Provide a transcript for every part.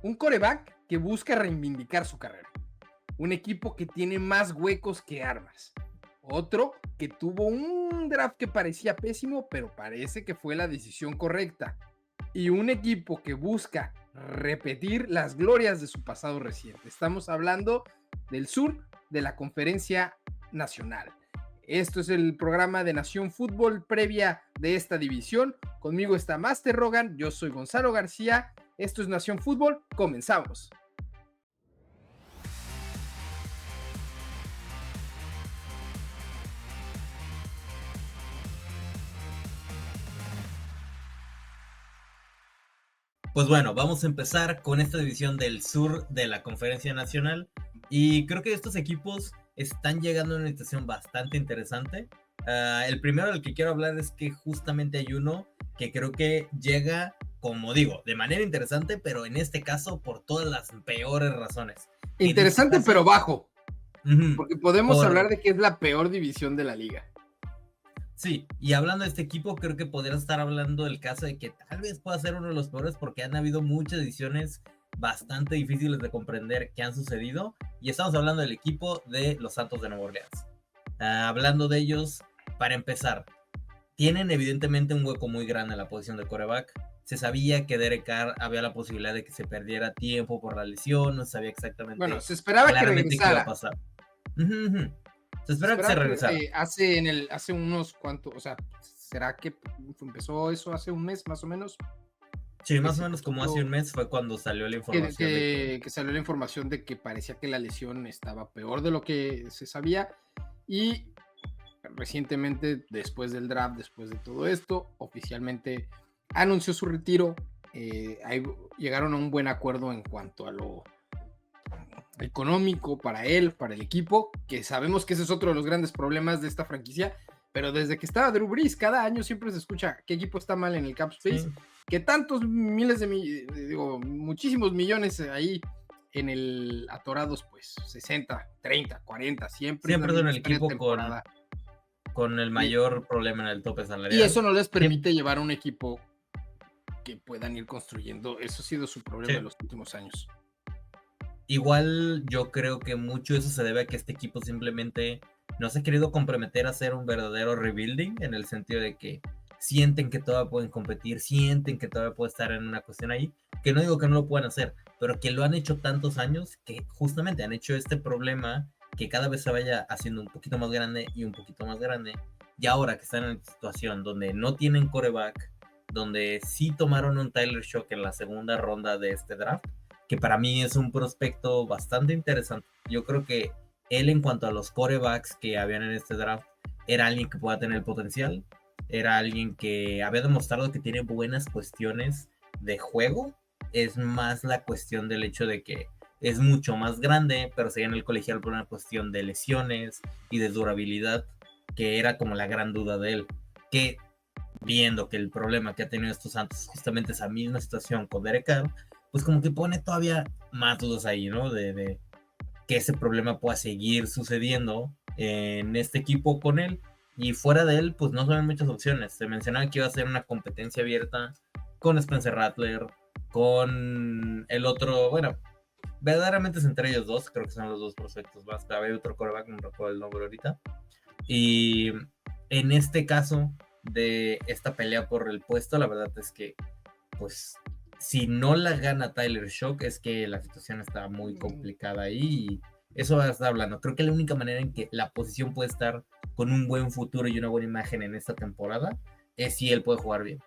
Un quarterback que busca reivindicar su carrera. Un equipo que tiene más huecos que armas. Otro que tuvo un draft que parecía pésimo, pero parece que fue la decisión correcta. Y un equipo que busca repetir las glorias de su pasado reciente. Estamos hablando del sur de la Conferencia Nacional. Esto es el programa de Nación Fútbol previa de esta división. Conmigo está Master Rogan, yo soy Gonzalo García. Esto es Nación Fútbol, comenzamos. Pues bueno, vamos a empezar con esta división del sur de la Conferencia Nacional y creo que estos equipos están llegando a una situación bastante interesante. El primero del que quiero hablar es que justamente hay uno que creo que llega, como digo, de manera interesante, pero en este caso por todas las peores razones. Interesante este caso, pero bajo, porque podemos hablar de que es la peor división de la liga. Sí, y hablando de este equipo, creo que podrías estar hablando del caso de que tal vez pueda ser uno de los peores porque han habido muchas decisiones bastante difíciles de comprender que han sucedido, y estamos hablando del equipo de los Santos de Nueva Orleans. Hablando de ellos, para empezar, tienen evidentemente un hueco muy grande en la posición de quarterback. Se sabía que Derek Carr había la posibilidad de que se perdiera tiempo por la lesión, no se sabía exactamente. Bueno, se esperaba que regresara. Qué iba a pasar. Se espera que se regresara. Hace unos cuantos, o sea, ¿será que empezó eso hace un mes más o menos? Sí, más o menos como hace un mes fue cuando salió la información. Que salió la información de que parecía que la lesión estaba peor de lo que se sabía. Y recientemente, después del draft, después de todo esto, oficialmente anunció su retiro. Llegaron a un buen acuerdo en cuanto a lo económico para él, para el equipo, que sabemos que ese es otro de los grandes problemas de esta franquicia, pero desde que estaba Drew Brees, cada año siempre se escucha qué equipo está mal en el cap space, que tantos muchísimos millones ahí en el atorados, pues 60, 30, 40, siempre son el equipo con el mayor problema en el tope salarial. Y eso no les permite llevar un equipo que puedan ir construyendo. Eso ha sido su problema en los últimos años. Igual yo creo que mucho eso se debe a que este equipo simplemente no se ha querido comprometer a hacer un verdadero rebuilding, en el sentido de que sienten que todavía pueden competir, sienten que todavía puede estar en una cuestión ahí, que no digo que no lo puedan hacer, pero que lo han hecho tantos años que justamente han hecho este problema que cada vez se vaya haciendo un poquito más grande y un poquito más grande, y ahora que están en una situación donde no tienen quarterback, donde sí tomaron un Tyler Shock en la segunda ronda de este draft, que para mí es un prospecto bastante interesante. Yo creo que él, en cuanto a los quarterbacks que habían en este draft, era alguien que pueda tener el potencial, era alguien que había demostrado que tiene buenas cuestiones de juego. Es más la cuestión del hecho de que es mucho más grande, pero seguía en el colegial por una cuestión de lesiones y de durabilidad, que era como la gran duda de él. Que viendo que el problema que ha tenido estos Santos es justamente esa misma situación con Derek Carr, pues como que pone todavía más dudas ahí, ¿no? De que ese problema pueda seguir sucediendo en este equipo con él. Y fuera de él, pues no son muchas opciones. Se mencionaba que iba a ser una competencia abierta con Spencer Rattler, con el otro, bueno, verdaderamente es entre ellos dos, creo que son los dos prospectos más. Había otro quarterback, no recuerdo el nombre ahorita. Y en este caso de esta pelea por el puesto, la verdad es que, pues, si no la gana Tyler Shock, es que la situación está muy complicada ahí, y eso va a estar hablando. Creo que la única manera en que la posición puede estar con un buen futuro y una buena imagen en esta temporada es si él puede jugar bien.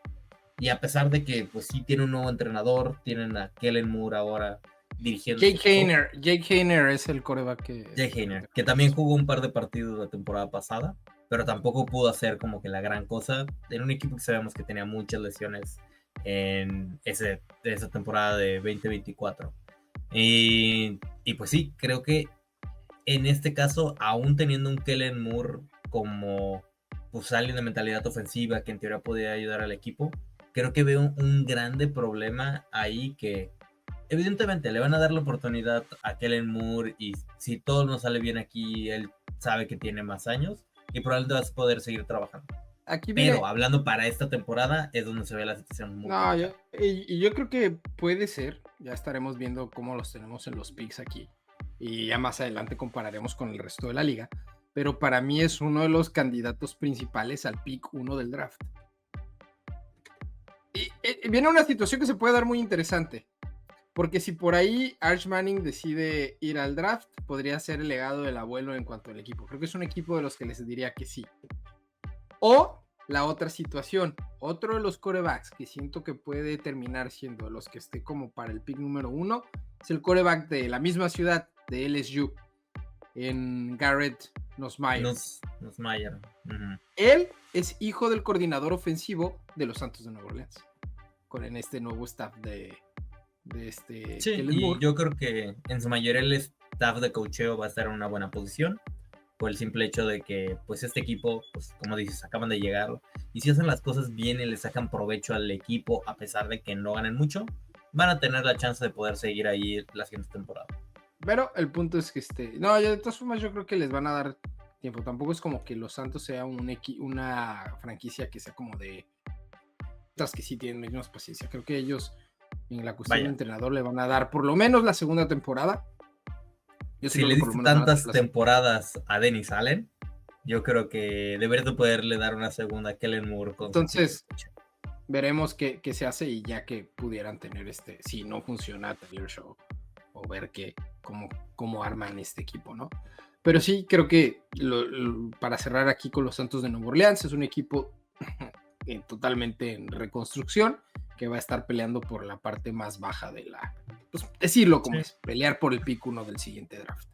Y a pesar de que, pues sí, tiene un nuevo entrenador, tienen a Kellen Moore ahora dirigiendo. Jake Haener es el quarterback que también jugó un par de partidos la temporada pasada, pero tampoco pudo hacer como que la gran cosa en un equipo que sabemos que tenía muchas lesiones en esa temporada de 2024. Y pues sí, creo que en este caso, aún teniendo un Kellen Moore como pues alguien de mentalidad ofensiva que en teoría podría ayudar al equipo, creo que veo un grande problema ahí, que evidentemente le van a dar la oportunidad a Kellen Moore, y si todo no sale bien aquí, él sabe que tiene más años y probablemente vas a poder seguir trabajando. aquí Pero viene. hablando para esta temporada, es donde se ve la situación muy No, complicada. y yo creo que puede ser. Ya estaremos viendo cómo los tenemos en los picks aquí. Y ya más adelante compararemos con el resto de la liga. Pero para mí es uno de los candidatos principales al pick 1 del draft. Y viene una situación que se puede dar muy interesante. Porque si por ahí Arch Manning decide ir al draft, podría ser el legado del abuelo en cuanto al equipo. Creo que es un equipo de los que les diría que sí. O la otra situación, otro de los quarterbacks que siento que puede terminar siendo de los que esté como para el pick número 1 es el quarterback de la misma ciudad de LSU, en Garrett Nussmeier. Nussmeier. Uh-huh. Él es hijo del coordinador ofensivo de los Santos de Nueva Orleans, con en este nuevo staff de Sí, Kellen y Moore. yo creo que en su mayoría el staff de coacheo va a estar en una buena posición por el simple hecho de que pues este equipo, pues como dices, acaban de llegar y si hacen las cosas bien y le sacan provecho al equipo a pesar de que no ganen mucho, van a tener la chance de poder seguir ahí la siguiente temporada. Pero el punto es que no, de todas formas yo creo que les van a dar tiempo. Tampoco es como que los Santos sea una franquicia que sea como de otras que sí tienen menos paciencia. Creo que ellos en la cuestión de entrenador le van a dar por lo menos la segunda temporada. Yo si le diste tantas temporadas a Dennis Allen, yo creo que deberías de poderle dar una segunda a Kellen Moore. Entonces, veremos qué se hace y ya que pudieran tener si no funciona Taylor Show o ver cómo arman este equipo, ¿no? Pero sí, creo que para cerrar aquí con los Santos de Nueva Orleans, es un equipo totalmente en reconstrucción que va a estar peleando por la parte más baja de pues decirlo como es, pelear por el pick 1 del siguiente draft.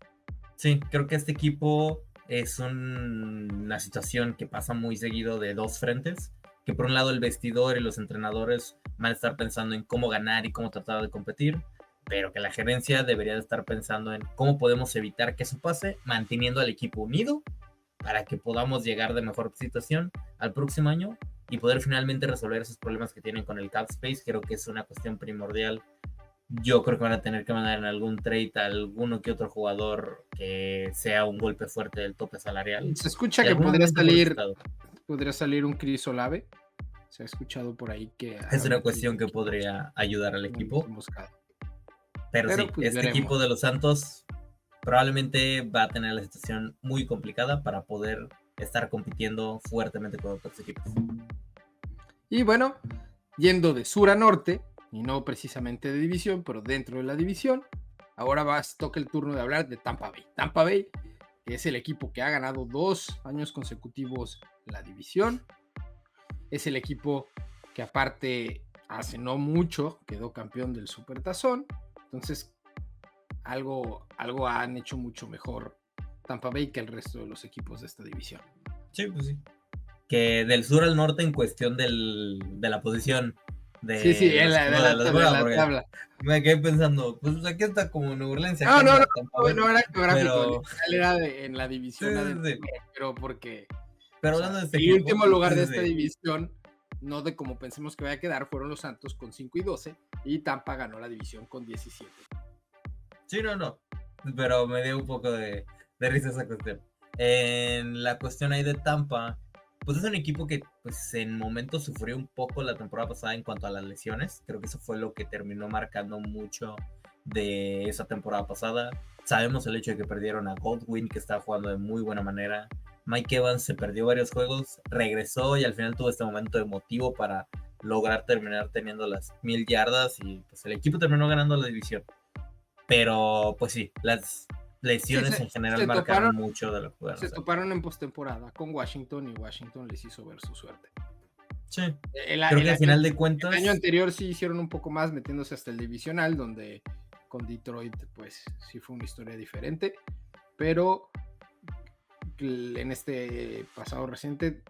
Sí, creo que este equipo es una situación que pasa muy seguido de dos frentes, que por un lado el vestidor y los entrenadores van a estar pensando en cómo ganar y cómo tratar de competir, pero que la gerencia debería de estar pensando en cómo podemos evitar que eso pase, manteniendo al equipo unido para que podamos llegar de mejor situación al próximo año y poder finalmente resolver esos problemas que tienen con el cap space. Creo que es una cuestión primordial. Yo creo que van a tener que mandar en algún trade a alguno que otro jugador que sea un golpe fuerte del tope salarial. Se escucha que podría salir un Chris Olave. Se ha escuchado por ahí que es una cuestión que podría ayudar al equipo. Pero sí, pues este equipo de los Santos probablemente va a tener la situación muy complicada para poder estar compitiendo fuertemente con otros equipos. Y bueno, yendo de sur a norte, y no precisamente de división, pero dentro de la división, ahora toca el turno de hablar de Tampa Bay. Tampa Bay, que es el equipo que ha ganado 2 años consecutivos la división, es el equipo que aparte hace no mucho quedó campeón del Supertazón, entonces algo han hecho mucho mejor Tampa Bay que el resto de los equipos de esta división. Sí, pues sí. Que del sur al norte en cuestión de la posición de la tabla. Me quedé pensando, pues aquí está como Nueva Orleans. No era geográfico, era en la división, sí. pero porque hablando de este el último lugar de esta división, no de como pensemos que vaya a quedar, fueron los Santos con 5-12 y Tampa ganó la división con 17. Sí, no, pero me dio un poco de risa esa cuestión. En la cuestión ahí de Tampa, pues es un equipo que pues en momentos sufrió un poco la temporada pasada en cuanto a las lesiones. Creo que eso fue lo que terminó marcando mucho de esa temporada pasada. Sabemos el hecho de que perdieron a Godwin, que estaba jugando de muy buena manera. Mike Evans se perdió varios juegos, regresó y al final tuvo este momento emotivo para lograr terminar teniendo las 1000 yardas y pues el equipo terminó ganando la división. Pero pues sí, las lesiones en general marcaron mucho de lo que jugaron. Se toparon en postemporada con Washington y Washington les hizo ver su suerte. Sí, creo que al final de cuentas... El año anterior sí hicieron un poco más metiéndose hasta el divisional, donde con Detroit pues sí fue una historia diferente, pero en este pasado reciente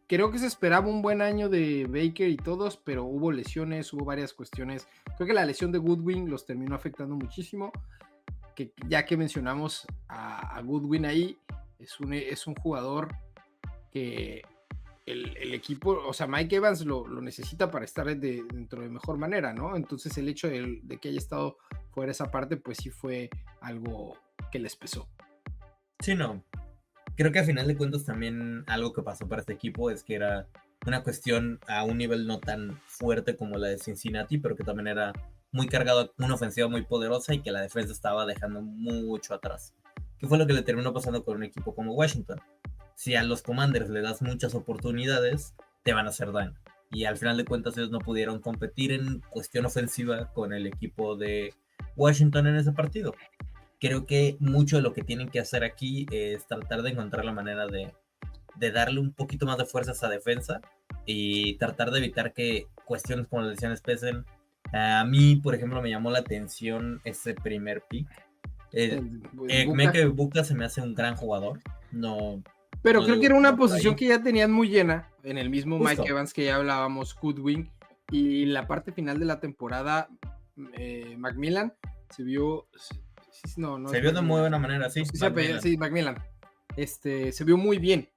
creo que se esperaba un buen año de Baker y todos, pero hubo lesiones, hubo varias cuestiones. Creo que la lesión de Goodwin los terminó afectando muchísimo, que ya que mencionamos a Goodwin ahí, es un jugador que el equipo, o sea, Mike Evans lo necesita para estar dentro de mejor manera, ¿no? Entonces el hecho de que haya estado fuera esa parte, pues sí fue algo que les pesó. Sí, no. Creo que a final de cuentas también algo que pasó para este equipo es que era una cuestión a un nivel no tan fuerte como la de Cincinnati, pero que también era muy cargado, una ofensiva muy poderosa y que la defensa estaba dejando mucho atrás. ¿Qué fue lo que le terminó pasando con un equipo como Washington? Si a los Commanders le das muchas oportunidades, te van a hacer daño. Y al final de cuentas ellos no pudieron competir en cuestión ofensiva con el equipo de Washington en ese partido. Creo que mucho de lo que tienen que hacer aquí es tratar de encontrar la manera de darle un poquito más de fuerza a esa defensa y tratar de evitar que cuestiones como las lesiones pesen. A mí, por ejemplo, me llamó la atención ese primer pick. Buca. Buca se me hace un gran jugador. No, Pero no creo que digo era que una no por posición ahí. que ya tenían muy llena en el mismo Justo. Mike Evans que ya hablábamos, Goodwin. Y la parte final de la temporada, Macmillan se vio. No, no Se es vio de muy Macmillan. buena manera, sí. Sí, Macmillan. Se vio muy bien.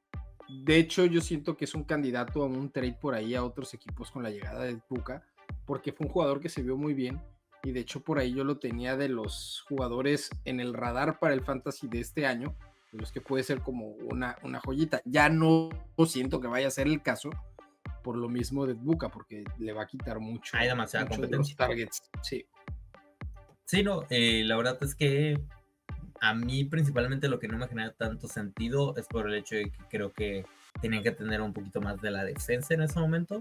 De hecho, yo siento que es un candidato a un trade por ahí a otros equipos con la llegada de Buca, porque fue un jugador que se vio muy bien. Y de hecho, por ahí yo lo tenía de los jugadores en el radar para el fantasy de este año, de los que puede ser como una joyita. Ya no siento que vaya a ser el caso por lo mismo de Buca, porque le va a quitar mucho, Hay demasiada mucho de los competencia. targets. Sí. Sí, no, la verdad es que a mí principalmente lo que no me genera tanto sentido es por el hecho de que creo que tenían que tener un poquito más de la defensa en ese momento.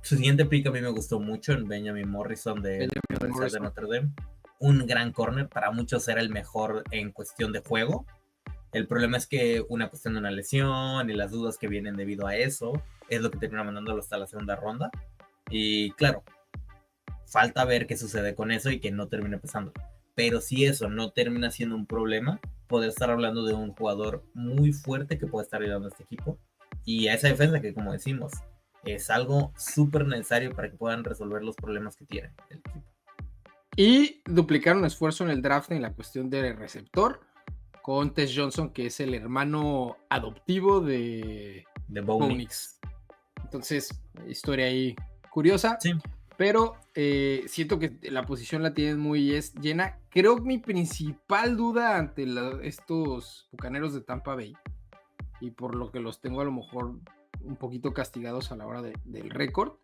Su siguiente pick a mí me gustó mucho, en Benjamin Morrison de la Universidad de Notre Dame. Un gran corner, para muchos era el mejor en cuestión de juego. El problema es que una cuestión de una lesión y las dudas que vienen debido a eso es lo que termina mandándolo hasta la segunda ronda. Y claro, falta ver qué sucede con eso y que no termine pesando. Pero si eso no termina siendo un problema, poder estar hablando de un jugador muy fuerte que puede estar ayudando a este equipo y a esa defensa que, como decimos, es algo súper necesario para que puedan resolver los problemas que tiene el equipo. Y duplicaron esfuerzo en el draft en la cuestión del receptor con Tess Johnson, que es el hermano adoptivo de Bo Nix. Entonces, historia ahí curiosa. Sí. Pero siento que la posición la tienen muy llena. Creo que mi principal duda ante estos Bucaneros de Tampa Bay, y por lo que los tengo a lo mejor un poquito castigados a la hora del récord,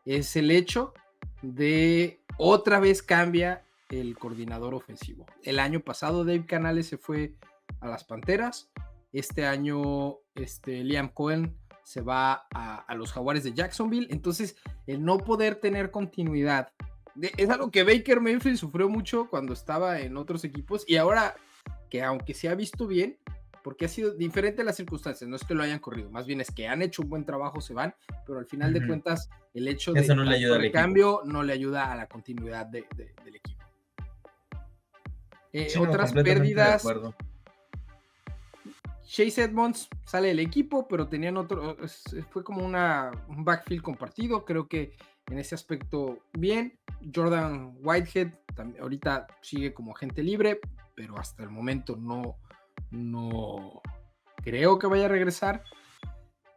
es el hecho de otra vez cambia el coordinador ofensivo. El año pasado Dave Canales se fue a las Panteras. Este año Liam Cohen se va a los Jaguares de Jacksonville. Entonces, el no poder tener continuidad es algo que Baker Mayfield sufrió mucho cuando estaba en otros equipos, y ahora que aunque se ha visto bien, porque ha sido diferente las circunstancias, no es que lo hayan corrido, más bien es que han hecho un buen trabajo, se van, pero al final de cuentas el hecho de no le ayuda al recambio no le ayuda a la continuidad del equipo. Sí, otras pérdidas, Chase Edmonds sale del equipo, pero tenían otro, fue como un backfield compartido, creo que en ese aspecto bien. Jordan Whitehead también, ahorita sigue como agente libre, pero hasta el momento no creo que vaya a regresar.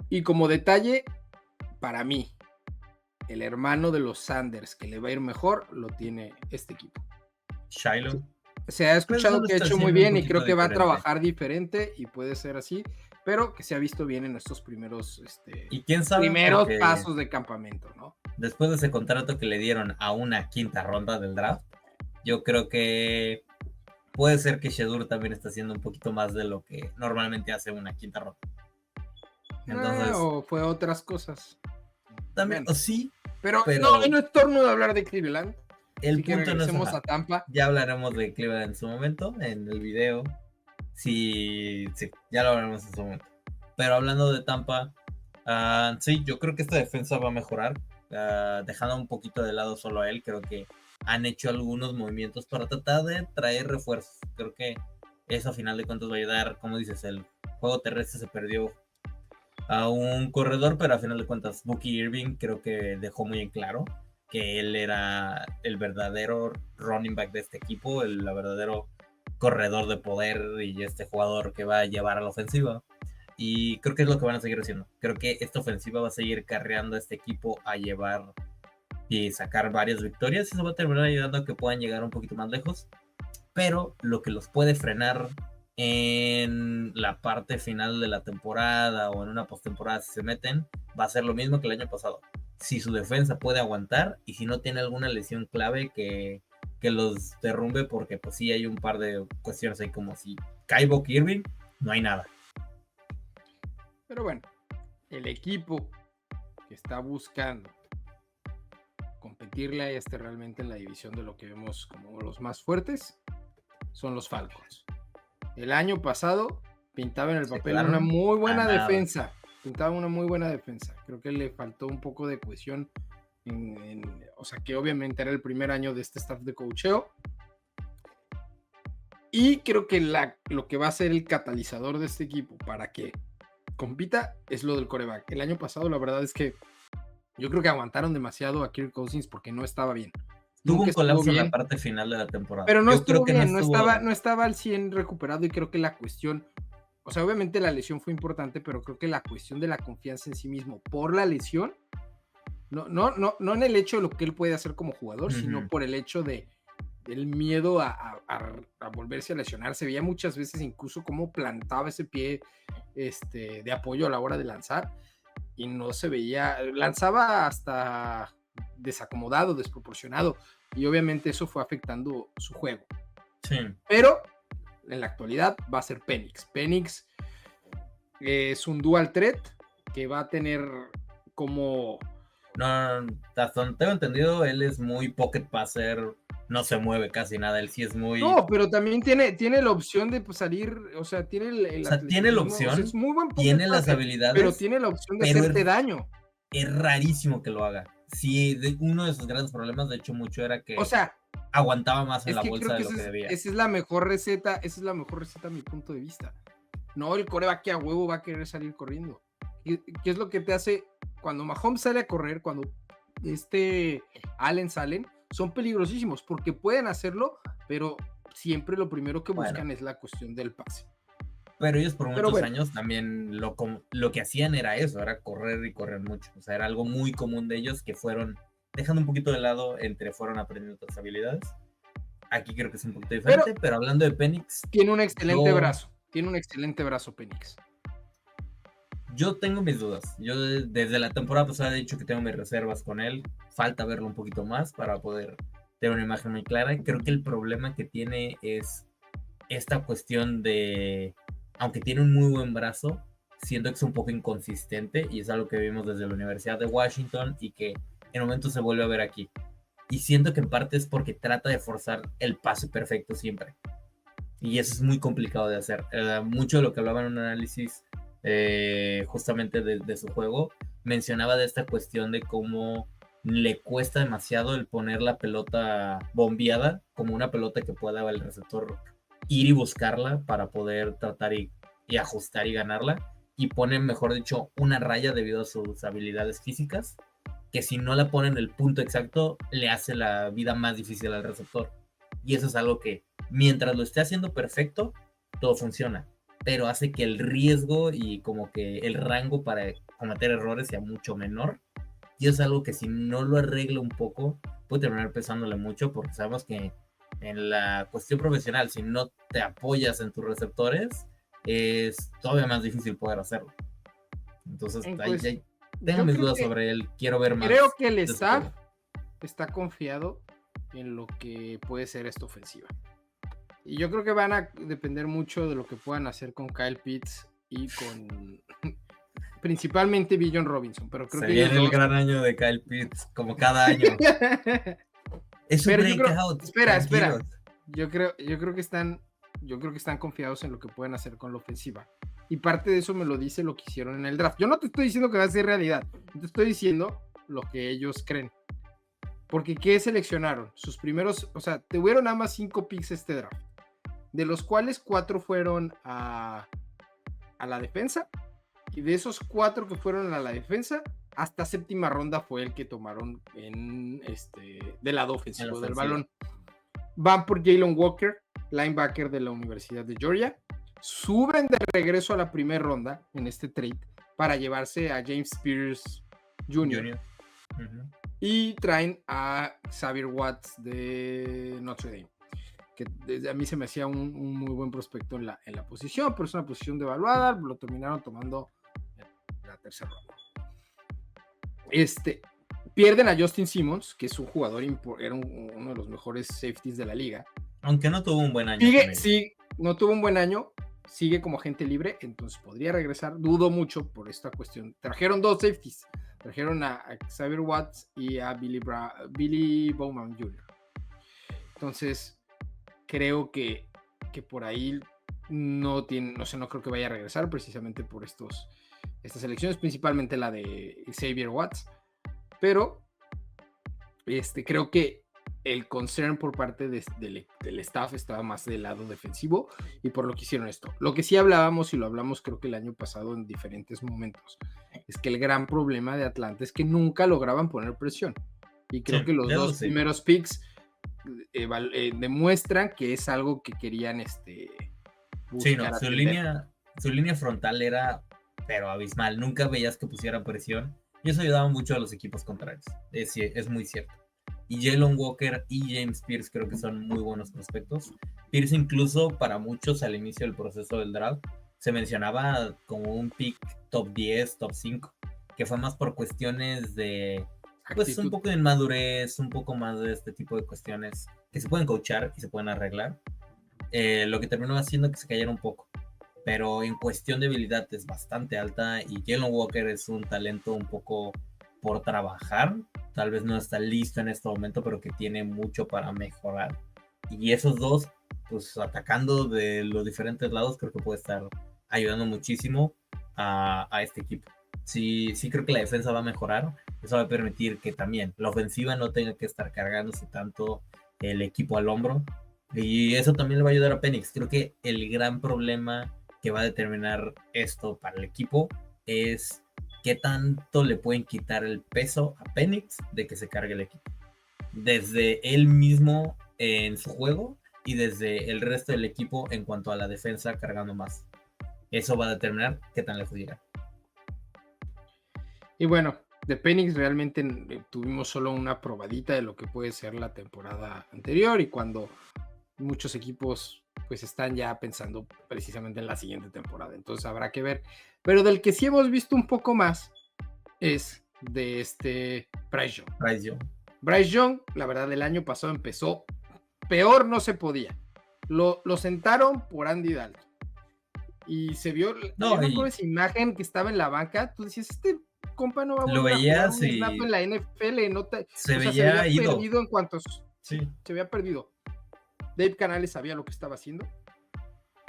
Y como detalle, para mí, el hermano de los Sanders que le va a ir mejor lo tiene este equipo. Shiloh. Se ha escuchado que ha hecho muy bien y creo que va a trabajar diferente y puede ser así, pero que se ha visto bien en estos primeros ¿y quién sabe? Primeros pasos de campamento, ¿no? Después de ese contrato que le dieron a una quinta ronda del draft, yo creo que puede ser que Shedeur también está haciendo un poquito más de lo que normalmente hace una quinta ronda. Entonces, o fue otras cosas. También, o sí. Pero no es torno de hablar de Cleveland. El Así punto que regresemos a Tampa. Ya hablaremos de Cleveland en su momento, en el video. Sí, ya lo hablaremos en su momento. Pero hablando de Tampa, sí, yo creo que esta defensa va a mejorar. Dejando un poquito de lado solo a él, creo que han hecho algunos movimientos para tratar de traer refuerzos. Creo que eso a final de cuentas va a ayudar. Como dices, el juego terrestre se perdió a un corredor, pero a final de cuentas Bucky Irving creo que dejó muy en claro que él era el verdadero running back de este equipo, el verdadero corredor de poder y este jugador que va a llevar a la ofensiva. Y creo que es lo que van a seguir haciendo. Creo que esta ofensiva va a seguir carreando a este equipo a llevar y sacar varias victorias, y eso va a terminar ayudando a que puedan llegar un poquito más lejos. Pero lo que los puede frenar en la parte final de la temporada o en una postemporada, si se meten, va a ser lo mismo que el año pasado. Si su defensa puede aguantar y si no tiene alguna lesión clave que los derrumbe, porque pues sí hay un par de cuestiones ahí, como si cae Buck Irving, no hay nada. Pero bueno, el equipo que está buscando competirle a realmente en la división de lo que vemos como los más fuertes son los Falcons. El año pasado pintaba en el papel una muy buena defensa. Pintaba una muy buena defensa. Creo que le faltó un poco de cohesión. O sea, que obviamente era el primer año de este staff de coacheo. Y creo que lo que va a ser el catalizador de este equipo para que compita es lo del quarterback. El año pasado, la verdad es que yo creo que aguantaron demasiado a Kirk Cousins porque no estaba bien. Tuvo un colapso en la parte final de la temporada. Pero no estuvo bien, no estaba al 100 recuperado, y creo que la cuestión, o sea, obviamente la lesión fue importante, pero creo que la cuestión de la confianza en sí mismo por la lesión, no en el hecho de lo que él puede hacer como jugador, sino por el hecho del miedo a volverse a lesionar. Se veía muchas veces incluso cómo plantaba ese pie de apoyo a la hora de lanzar y no se veía, lanzaba hasta desacomodado, desproporcionado, y obviamente eso fue afectando su juego. Sí. Pero en la actualidad va a ser Penix. Penix es un dual threat que va a tener como... No, hasta donde tengo entendido, él es muy pocket passer, no se mueve casi nada, él sí es muy... No, pero también tiene la opción de salir, o sea, tiene tiene la opción, o sea, es muy buen tiene las habilidades, pero tiene la opción de hacerte daño. Es rarísimo que lo haga. Sí, uno de sus grandes problemas, de hecho, mucho era que, o sea, aguantaba más en la bolsa de lo que debía. Esa es la mejor receta a mi punto de vista. No, el quarterback que a huevo va a querer salir corriendo. ¿Qué es lo que te hace cuando Mahomes sale a correr, cuando Allen salen? Son peligrosísimos porque pueden hacerlo, pero siempre lo primero que buscan es la cuestión del pase. Pero ellos por muchos años también lo que hacían era eso, era correr y correr mucho. O sea, era algo muy común de ellos que fueron dejando un poquito de lado fueron aprendiendo otras habilidades. Aquí creo que es un poquito diferente, pero hablando de Penix... Tiene un excelente brazo Penix. Yo tengo mis dudas. Yo desde la temporada pasada he dicho que tengo mis reservas con él. Falta verlo un poquito más para poder tener una imagen muy clara. Creo que el problema que tiene es esta cuestión de, aunque tiene un muy buen brazo, siento que es un poco inconsistente, y es algo que vimos desde la Universidad de Washington y que en momentos se vuelve a ver aquí. Y siento que en parte es porque trata de forzar el pase perfecto siempre. Y eso es muy complicado de hacer. Mucho de lo que hablaba en un análisis justamente de su juego, mencionaba de esta cuestión de cómo le cuesta demasiado el poner la pelota bombeada como una pelota que pueda el receptor ir y buscarla para poder tratar y ajustar y ganarla, y pone, mejor dicho, una raya debido a sus habilidades físicas, que si no la pone en el punto exacto le hace la vida más difícil al receptor. Y eso es algo que mientras lo esté haciendo perfecto, todo funciona, pero hace que el riesgo y como que el rango para cometer errores sea mucho menor. Y es algo que si no lo arregla un poco, puede terminar pesándole mucho, porque sabemos que en la cuestión profesional, si no te apoyas en tus receptores, es todavía más difícil poder hacerlo. Entonces, ahí tengo mis dudas sobre él. Quiero ver más. Creo que el staff está confiado en lo que puede ser esta ofensiva. Y yo creo que van a depender mucho de lo que puedan hacer con Kyle Pitts y con principalmente Bijan Robinson. Pero creo que viene el gran año de Kyle Pitts, como cada año. Es un breakout. Espera. Yo creo que están confiados en lo que pueden hacer con la ofensiva. Y parte de eso me lo dice lo que hicieron en el draft. Yo no te estoy diciendo que va a ser realidad. Te estoy diciendo lo que ellos creen. Porque ¿qué seleccionaron? Sus primeros, o sea, tuvieron nada más 5 picks este draft, de los cuales 4 fueron a la defensa, y de esos 4 que fueron a la defensa, hasta séptima ronda fue el que tomaron en del lado ofensivo del balón. Van por Jalen Walker, linebacker de la Universidad de Georgia. Suben de regreso a la primera ronda en este trade para llevarse a James Spears Jr. Y traen a Xavier Watts de Notre Dame. que desde a mí se me hacía un muy buen prospecto en la posición, pero es una posición devaluada, lo terminaron tomando en la tercera ronda. Pierden a Justin Simmons, que es un jugador, era uno de los mejores safeties de la liga. Aunque no tuvo un buen año. Sí, no tuvo un buen año, sigue como agente libre, entonces podría regresar. Dudo mucho por esta cuestión. Trajeron 2 safeties, trajeron a Xavier Watts y a Billy Bowman Jr. Entonces, creo que por ahí no creo que vaya a regresar precisamente por estas elecciones, principalmente la de Xavier Watts, pero creo que el concern por parte del staff estaba más del lado defensivo y por lo que hicieron esto. Lo que sí hablábamos, y lo hablamos creo que el año pasado en diferentes momentos, es que el gran problema de Atlanta es que nunca lograban poner presión, y creo que los 2 primeros picks demuestran que es algo que querían buscar. Su línea frontal era pero abismal, nunca veías que pusieran presión y eso ayudaba mucho a los equipos contrarios, es muy cierto. Y Jalen Walker y James Pierce creo que son muy buenos prospectos. Pierce incluso para muchos al inicio del proceso del draft se mencionaba como un pick top 10, top 5, que fue más por cuestiones de pues un poco de inmadurez, un poco más de este tipo de cuestiones que se pueden coachar y se pueden arreglar, lo que terminó haciendo que se cayera un poco, pero en cuestión de habilidad es bastante alta y Jalen Walker es un talento un poco por trabajar, tal vez no está listo en este momento, pero que tiene mucho para mejorar, y esos dos pues atacando de los diferentes lados creo que puede estar ayudando muchísimo a este equipo. Sí creo que la defensa va a mejorar. Eso va a permitir que también la ofensiva no tenga que estar cargándose tanto el equipo al hombro. Y eso también le va a ayudar a Penix. Creo que el gran problema que va a determinar esto para el equipo es qué tanto le pueden quitar el peso a Penix de que se cargue el equipo. Desde él mismo en su juego y desde el resto del equipo en cuanto a la defensa cargando más. Eso va a determinar qué tan lejos llega. Y bueno, de Penix realmente tuvimos solo una probadita de lo que puede ser la temporada anterior, y cuando muchos equipos pues están ya pensando precisamente en la siguiente temporada, entonces habrá que ver. Pero del que sí hemos visto un poco más es de Bryce Young. Bryce Young, la verdad, el año pasado empezó peor, no se podía. Lo sentaron por Andy Dalton y se vio esa imagen que estaba en la banca. Tú decías, compa no va a volver a jugar un snap en la NFL, se veía perdido en cuanto se había perdido. Dave Canales sabía lo que estaba haciendo,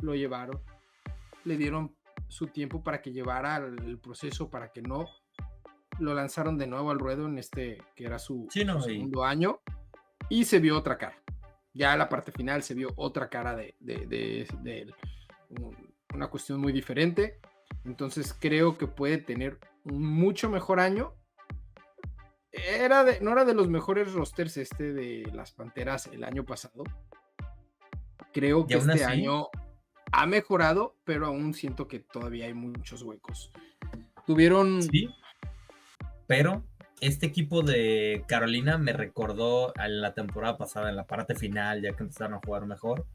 lo llevaron, le dieron su tiempo para que llevara el proceso, para que no lo lanzaron de nuevo al ruedo en que era su segundo año, y se vio otra cara. Ya a la parte final se vio otra cara de él, una cuestión muy diferente. Entonces creo que puede tener un mucho mejor año. No era de los mejores rosters de las Panteras el año pasado. Creo que este año ha mejorado, pero aún siento que todavía hay muchos huecos. Sí, pero este equipo de Carolina me recordó a la temporada pasada, en la parte final, ya que empezaron a jugar mejor,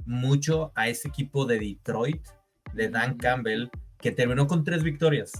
mucho a ese equipo de Detroit, de Dan Campbell, que terminó con 3 victorias.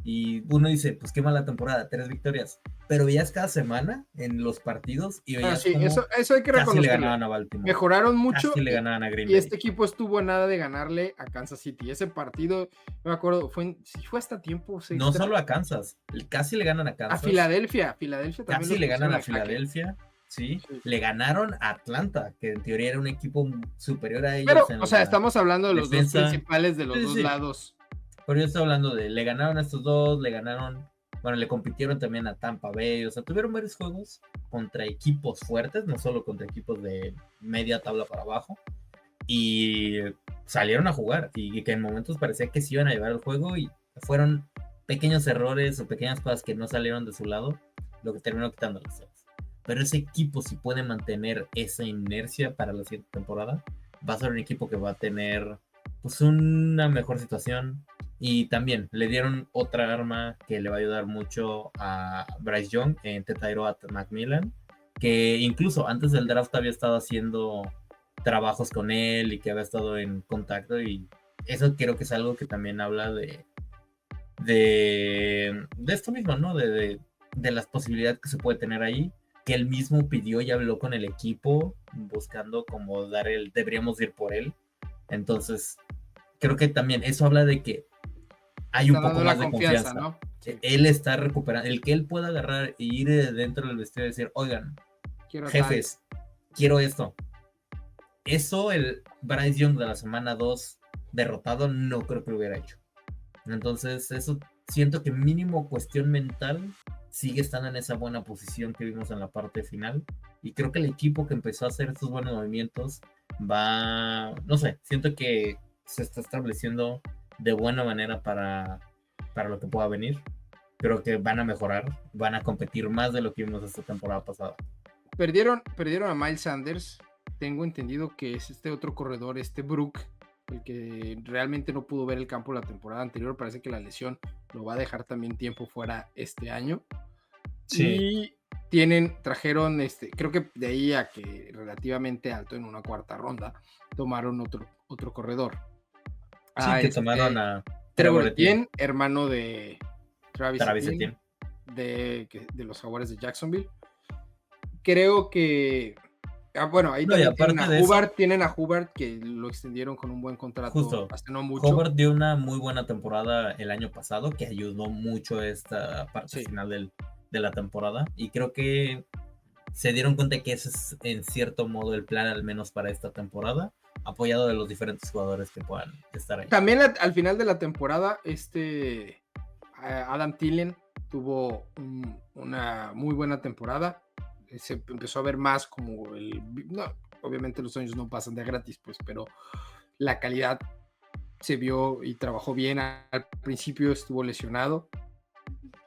Y uno dice, pues qué mala temporada, 3 victorias. Pero veías cada semana en los partidos y veías como eso hay que reconocerlo. Casi le ganaban a Baltimore. Mejoraron mucho. Casi le ganaban a Green Bay. Y este equipo estuvo a nada de ganarle a Kansas City. Ese partido, no me acuerdo, fue hasta tiempo. No solo a Kansas, casi le ganan a Kansas. A Filadelfia también. Casi le ganan a Filadelfia. Sí, le ganaron a Atlanta, que en teoría era un equipo superior a ellos. Pero, estamos hablando de los dos principales de los dos lados. Pero yo estoy hablando le ganaron a estos dos, le compitieron también a Tampa Bay, tuvieron varios juegos contra equipos fuertes, no solo contra equipos de media tabla para abajo, y salieron a jugar, y que en momentos parecía que se iban a llevar el juego, y fueron pequeños errores o pequeñas cosas que no salieron de su lado, lo que terminó quitando las series. Pero ese equipo, si puede mantener esa inercia para la siguiente temporada, va a ser un equipo que va a tener pues una mejor situación. Y también le dieron otra arma que le va a ayudar mucho a Bryce Young en Tyro Macmillan, que incluso antes del draft había estado haciendo trabajos con él y que había estado en contacto, y eso creo que es algo que también habla de esto mismo, ¿no? De las posibilidades que se puede tener ahí, que él mismo pidió y habló con el equipo buscando como deberíamos ir por él. Entonces, creo que también eso habla de que hay un poco más de confianza. ¿no? Sí. Él está recuperando, el que él pueda agarrar e ir dentro del vestido y decir, oigan, jefes, quiero esto. Eso el Bryce Young de la semana 2 derrotado no creo que lo hubiera hecho. Entonces, eso siento que mínimo cuestión mental sigue estando en esa buena posición que vimos en la parte final. Y creo que el equipo que empezó a hacer estos buenos movimientos no sé, siento que se está estableciendo de buena manera para lo que pueda venir. Creo que van a mejorar, van a competir más de lo que vimos esta temporada pasada. Perdieron a Miles Sanders. Tengo entendido que es este otro corredor, Brook, el que realmente no pudo ver el campo la temporada anterior. Parece que la lesión lo va a dejar también tiempo fuera este año. Sí. Y trajeron, creo que de ahí a que relativamente alto en una cuarta ronda, tomaron otro corredor. Sí, que tomaron a Trevor Etienne, hermano de Travis Etienne, de los Jaguares de Jacksonville. Creo que bueno, ahí también tienen a Hubbard, que lo extendieron con un buen contrato. Justo, hasta no mucho. Hubbard dio una muy buena temporada el año pasado, que ayudó mucho esta parte final de la temporada, y creo que se dieron cuenta que ese es en cierto modo el plan, al menos para esta temporada, apoyado de los diferentes jugadores que puedan estar ahí. También al final de la temporada, Adam Thielen tuvo una muy buena temporada. Se empezó a ver más como obviamente los años no pasan de gratis, pues, pero la calidad se vio y trabajó bien. Al principio estuvo lesionado.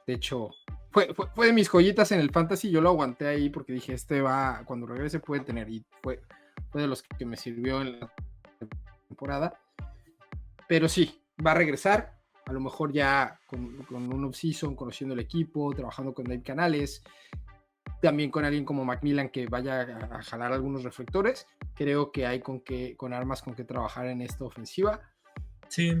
De hecho, fue de mis joyitas en el fantasy. Yo lo aguanté ahí porque dije, cuando regrese puede tener, y fue de los que me sirvió en la temporada. Pero sí, va a regresar, a lo mejor ya con un off-season, conociendo el equipo, trabajando con Dave Canales, también con alguien como Macmillan que vaya a jalar algunos reflectores. Creo que hay con armas con que trabajar en esta ofensiva. Sí.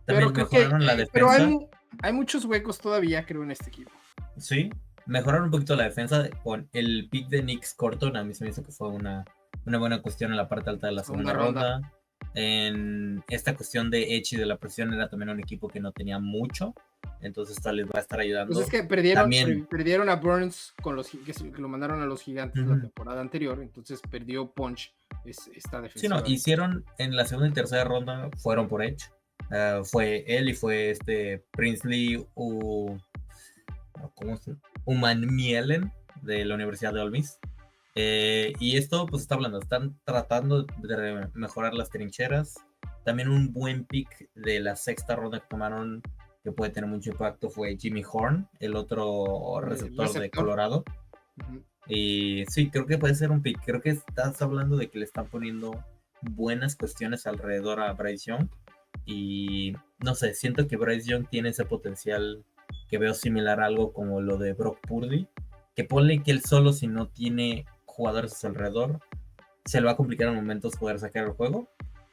También mejoraron la defensa. Pero hay muchos huecos todavía, creo, en este equipo. Sí, mejoraron un poquito la defensa con el pick de Nix Corton. A mí se me hizo que fue una buena cuestión en la parte alta de la segunda ronda. En esta cuestión de Edge y de la presión era también un equipo que no tenía mucho, entonces esto les va a estar ayudando. Pues es que perdieron a Burns que lo mandaron a los Gigantes la temporada anterior, entonces perdió punch esta defensiva. Sí, no, hicieron en la segunda y tercera ronda, fueron por Edge. Fue él y fue Princely Umanmielen de la Universidad de Ole Miss. Y esto pues está hablando, están tratando de mejorar las trincheras. También un buen pick de la sexta ronda que tomaron, que puede tener mucho impacto, fue Jimmy Horn, el otro receptor de Colorado. Y sí, creo que puede ser un pick. Creo que estás hablando de que le están poniendo buenas cuestiones alrededor a Bryce Young, y no sé, siento que Bryce Young tiene ese potencial que veo similar a algo como lo de Brock Purdy, que ponle que él solo, si no tiene jugadores a su alrededor, se le va a complicar en momentos poder sacar el juego,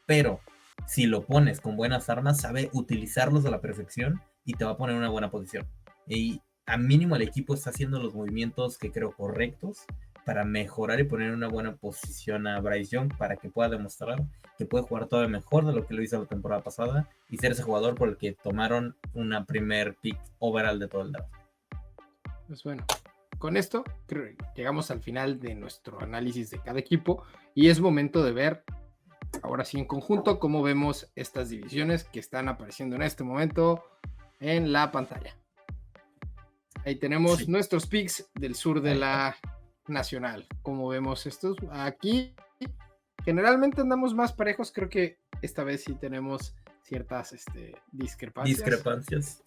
pero si lo pones con buenas armas, sabe utilizarlos a la perfección y te va a poner en una buena posición. Y a mínimo el equipo está haciendo los movimientos que creo correctos para mejorar y poner en una buena posición a Bryce Young para que pueda demostrar que puede jugar todavía mejor de lo que lo hizo la temporada pasada y ser ese jugador por el que tomaron una primer pick overall de todo el draft. Pues bueno, con esto creo que llegamos al final de nuestro análisis de cada equipo y es momento de ver ahora sí en conjunto cómo vemos estas divisiones que están apareciendo en este momento en la pantalla. Ahí tenemos nuestros picks del sur de la nacional. ¿Cómo vemos estos? Aquí generalmente andamos más parejos. Creo que esta vez sí tenemos ciertas discrepancias.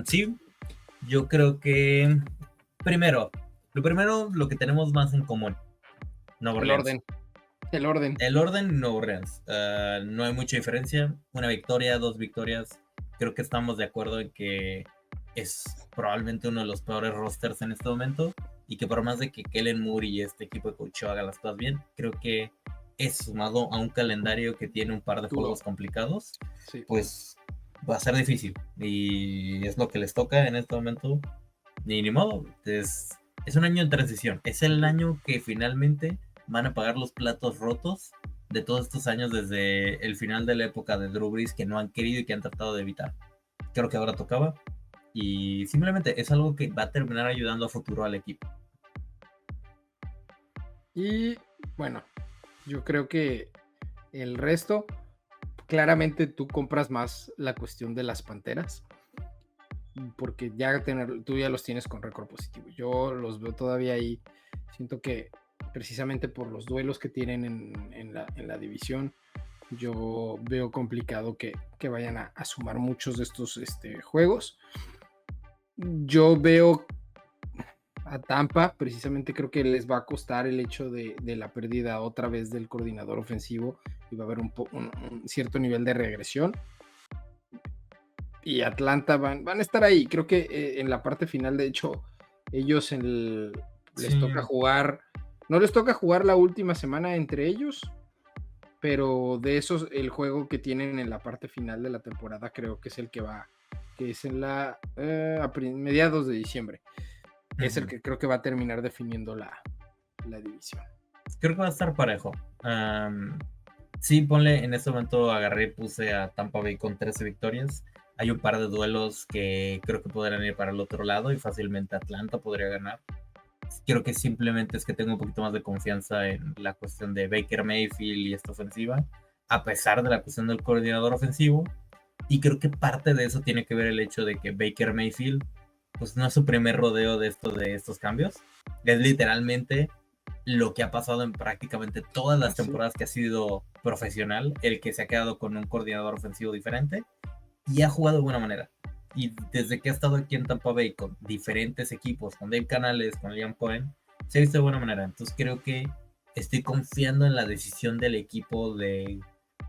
Sí, yo creo que lo que tenemos más en común, Nueva Orleans. El orden, Nueva Orleans. No hay mucha diferencia. Una victoria, 2 victorias. Creo que estamos de acuerdo en que es probablemente uno de los peores rosters en este momento. y que por más de que Kellen Moore y este equipo de coaching hagan las cosas bien, creo que es sumado a un calendario que tiene un par de juegos complicados, Sí. pues va a ser difícil y es lo que les toca en este momento, y ni modo, es un año de transición, es el año que finalmente van a pagar los platos rotos de todos estos años desde el final de la época de Drew Brees que no han querido y que han tratado de evitar. Creo que ahora tocaba y simplemente es algo que va a terminar ayudando a futuro al equipo. Y bueno, yo creo que el resto, claramente tú compras más la cuestión de las Panteras, porque tú ya los tienes con récord positivo. Yo los veo todavía ahí. Siento que precisamente por los duelos que tienen en la división, yo veo complicado que vayan a sumar muchos de estos juegos. Yo veo a Tampa, precisamente creo que les va a costar el hecho de la pérdida otra vez del coordinador ofensivo y va a haber un cierto nivel de regresión. Y Atlanta van a estar ahí. Creo que en la parte final, de hecho, ellos les toca jugar, no les toca jugar la última semana entre ellos, pero de esos, el juego que tienen en la parte final de la temporada creo que es el que es en mediados de diciembre. Es el que creo que va a terminar definiendo la división. Creo que va a estar parejo. Sí, ponle, en este momento agarré y puse a Tampa Bay con 13 victorias. Hay un par de duelos que creo que podrán ir para el otro lado y fácilmente Atlanta podría ganar. Creo que simplemente es que tengo un poquito más de confianza en la cuestión de Baker Mayfield y esta ofensiva, a pesar de la cuestión del coordinador ofensivo. Y creo que parte de eso tiene que ver el hecho de que Baker Mayfield, pues no es su primer rodeo de estos cambios. Es literalmente lo que ha pasado en prácticamente todas las temporadas que ha sido profesional, el que se ha quedado con un coordinador ofensivo diferente y ha jugado de buena manera. Y desde que ha estado aquí en Tampa Bay con diferentes equipos, con Dave Canales, con Liam Cohen, se ha visto de buena manera. Entonces creo que estoy confiando en la decisión del equipo de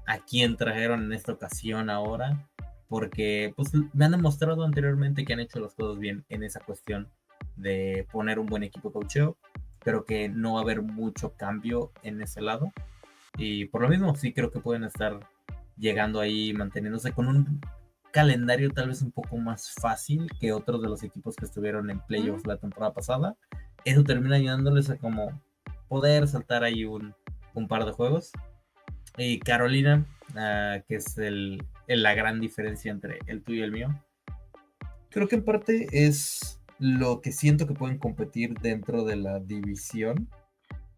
a quién trajeron en esta ocasión ahora, porque pues me han demostrado anteriormente que han hecho las cosas bien en esa cuestión de poner un buen equipo coacheo. Creo que no va a haber mucho cambio en ese lado y por lo mismo sí creo que pueden estar llegando ahí manteniéndose con un calendario tal vez un poco más fácil que otros de los equipos que estuvieron en playoffs la temporada pasada. Eso termina ayudándoles a como poder saltar ahí un par de juegos. Y Carolina, que es la gran diferencia entre el tuyo y el mío, creo que en parte es lo que siento que pueden competir dentro de la división.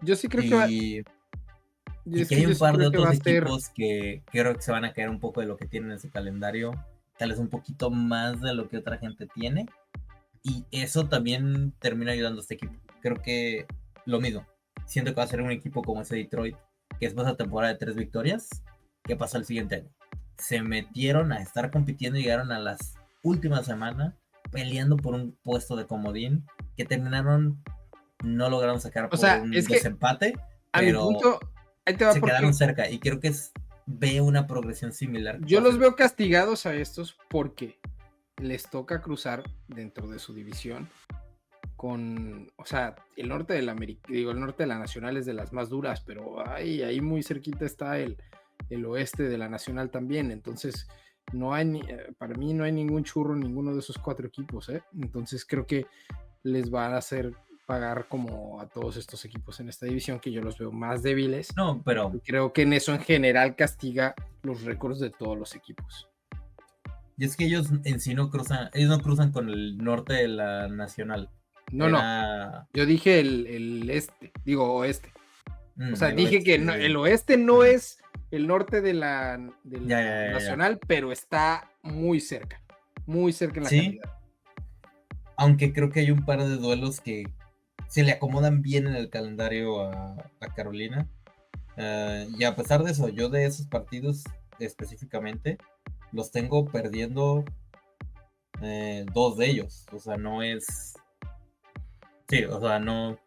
Yo sí creo y que hay un par de otros equipos que creo que se van a caer un poco de lo que tienen en su calendario, tal vez un poquito más de lo que otra gente tiene, y eso también termina ayudando a este equipo. Creo que lo mismo, siento que va a ser un equipo como ese Detroit, que después de la temporada de 3 victorias, ¿qué pasa el siguiente año? Se metieron a estar compitiendo y llegaron a las últimas semanas peleando por un puesto de comodín que terminaron, no lograron sacar por un desempate, a pero mi punto, ahí te va se quedaron cerca y creo que ve una progresión similar. Yo los veo castigados a estos porque les toca cruzar dentro de su división con, o sea, el norte de el norte de la Nacional es de las más duras, pero ahí muy cerquita está el oeste de la Nacional también, entonces no hay, para mí no hay ningún churro en ninguno de esos 4 equipos, entonces creo que les van a hacer pagar como a todos estos equipos en esta división, que yo los veo más débiles. No, pero y creo que en eso en general castiga los récords de todos los equipos. Y es que ellos en sí no cruzan con el norte de la Nacional. No. Yo dije el oeste. O sea, dije oeste, que el oeste no es el norte de la Nacional, pero está muy cerca en la calidad. Aunque creo que hay un par de duelos que se le acomodan bien en el calendario a Carolina. Y a pesar de eso, yo de esos partidos específicamente los tengo perdiendo 2 de ellos. O sea, no es... Sí, o sea, no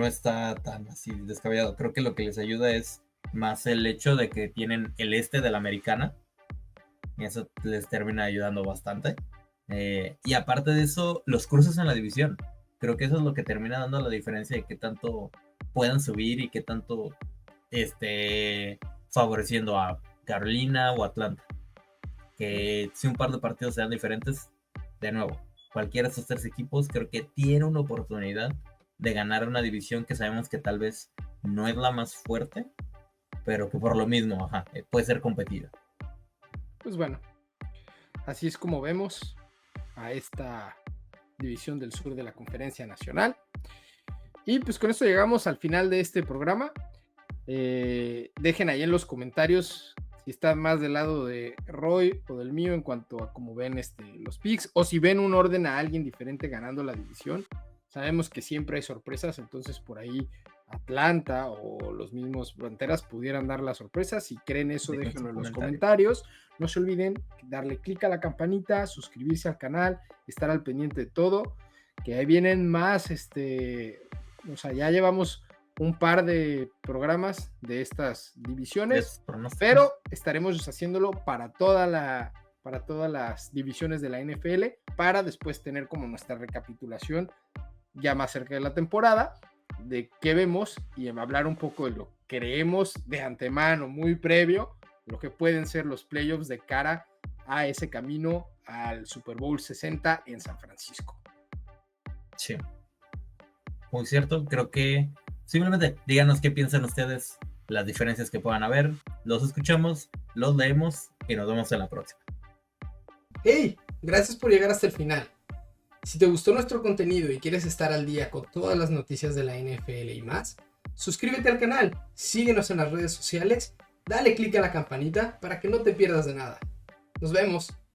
está tan así descabellado. Creo que lo que les ayuda es más el hecho de que tienen el este de la Americana. Y eso les termina ayudando bastante. Y aparte de eso, los cruces en la división. Creo que eso es lo que termina dando la diferencia de qué tanto puedan subir y qué tanto favoreciendo a Carolina o Atlanta. Que si un par de partidos sean diferentes, de nuevo, cualquiera de estos tres equipos creo que tiene una oportunidad de ganar una división que sabemos que tal vez no es la más fuerte, pero que por lo mismo, puede ser competida. Pues bueno, así es como vemos a esta división del sur de la Conferencia Nacional. Y pues con esto llegamos al final de este programa. Dejen ahí en los comentarios si están más del lado de Roy o del mío en cuanto a cómo ven los picks, o si ven un orden a alguien diferente ganando la división. Sabemos que siempre hay sorpresas, entonces por ahí Atlanta o los mismos Panteras pudieran dar la sorpresa. Si creen eso, déjenlo en los comentarios. No se olviden darle clic a la campanita, suscribirse al canal, estar al pendiente de todo, que ahí vienen más, o sea, ya llevamos un par de programas de estas divisiones, pero estaremos haciéndolo para todas las divisiones de la NFL, para después tener como nuestra recapitulación ya más cerca de la temporada, de qué vemos y hablar un poco de lo que creemos de antemano, muy previo, lo que pueden ser los playoffs de cara a ese camino al Super Bowl 60 en San Francisco. Sí, muy cierto. Creo que simplemente díganos qué piensan ustedes, las diferencias que puedan haber. Los escuchamos, los leemos y nos vemos en la próxima. ¡Hey! Gracias por llegar hasta el final. Si te gustó nuestro contenido y quieres estar al día con todas las noticias de la NFL y más, suscríbete al canal, síguenos en las redes sociales, dale click a la campanita para que no te pierdas de nada. Nos vemos.